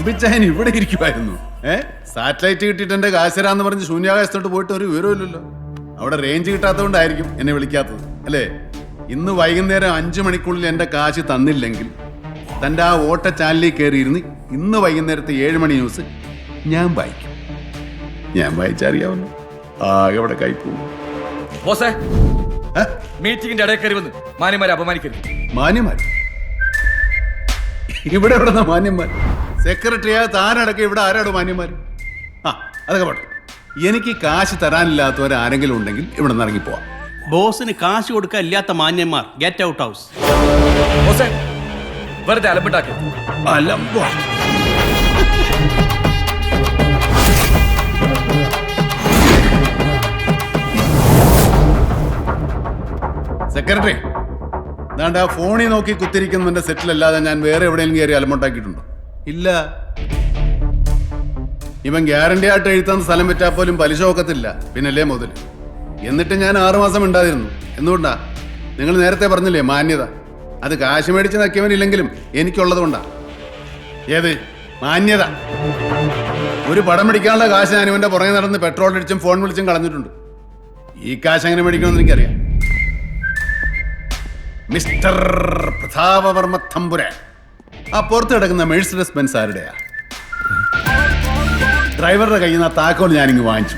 തമ്പിച്ചായൻ ഇവിടെ ഇരിക്കുമായിരുന്നു. സാറ്റലൈറ്റ് കിട്ടിയിട്ട് എന്റെ കാശരാന്ന് പറഞ്ഞ് ശൂന്യാകാശത്തോട്ട് പോയിട്ട് ഒരു വിവരമില്ലല്ലോ. അവിടെ റേഞ്ച് കിട്ടാത്തതുകൊണ്ടായിരിക്കും എന്നെ വിളിക്കാത്തത് അല്ലേ? ഇന്ന് വൈകുന്നേരം 5 മണിക്കുള്ളിൽ എന്റെ കാശ് തന്നില്ലെങ്കിൽ തന്റെ ആ ഓട്ട ചാനലിൽ കയറിയിരുന്ന് ഇന്ന് വൈകുന്നേരത്തെ 7 മണി ന്യൂസ് ഞാൻ വായിക്കും. ഞാൻ വായിച്ചറിയാവുന്നു. ആകെ അവിടെ കൈപ്പോവും. മീറ്റിംഗിന്റെ ഇടയിൽ കയറി വന്ന് മാന്യന്മാരെ അപമാനിക്കരുത്. മാന്യന്മാർ ഇവിടെ എവിടെ മാന്യന്മാർ? സെക്രട്ടറിയാ താനടക്കം ഇവിടെ ആരാടോ മാന്യന്മാർ? അതൊക്കെ പോട്ടെ. എനിക്ക് കാശ് തരാനില്ലാത്തവരാരെങ്കിലും ഉണ്ടെങ്കിൽ ഇവിടെ നിന്ന് ഇറങ്ങിപ്പോവാം. ബോസിന് കാശ് കൊടുക്കാൻ ഇല്ലാത്ത മാന്യന്മാർ ഗെറ്റ് ഔട്ട് ഹൗസ്. വെറുതെ അലമ്പുണ്ടാക്കി. സെക്രട്ടറി, എന്താണ്ട് ആ ഫോണിൽ നോക്കി കുത്തിരിക്കുന്നതിന്റെ സെറ്റിലല്ലാതെ ഞാൻ വേറെ എവിടെയെങ്കിലും കയറി അലമ്പുണ്ടാക്കിയിട്ടുണ്ടോ? ഇല്ല. ഇവൻ ഗ്യാരണ്ടി ആയിട്ട് എഴുത്താൻ സ്ഥലം വെച്ചാൽ പോലും പലിശ ഒക്കത്തില്ല. പിന്നല്ലേ മുതൽ. എന്നിട്ട് ഞാൻ 6 മാസം ഉണ്ടായിരുന്നു. എന്തുകൊണ്ടാ? നിങ്ങൾ നേരത്തെ പറഞ്ഞില്ലേ മാന്യത. അത് കാശ് മേടിച്ച് നക്കിയവനില്ലെങ്കിലും എനിക്കുള്ളത് കൊണ്ടാ. ഏത് മാന്യത? ഒരു പടം മേടിക്കാനുള്ള കാശ് ഞാൻ ഇവന്റെ പുറകെ നടന്ന് പെട്രോൾ അടിച്ചും ഫോൺ വിളിച്ചും കളഞ്ഞിട്ടുണ്ട്. ഈ കാശ് എങ്ങനെ മേടിക്കണമെന്ന് എനിക്കറിയാം. മിസ്റ്റർ പ്രതാപവർമ്മ തമ്പുരാൻ, ആ പുറത്ത് കിടക്കുന്ന മെഴ്സിഡസ് ബെൻസ് ആരുടെയാ? ഡ്രൈവറുടെ കയ്യിൽ നിന്ന് ആ താക്കോൽ ഞാനിങ്ങ് വാങ്ങിച്ചു.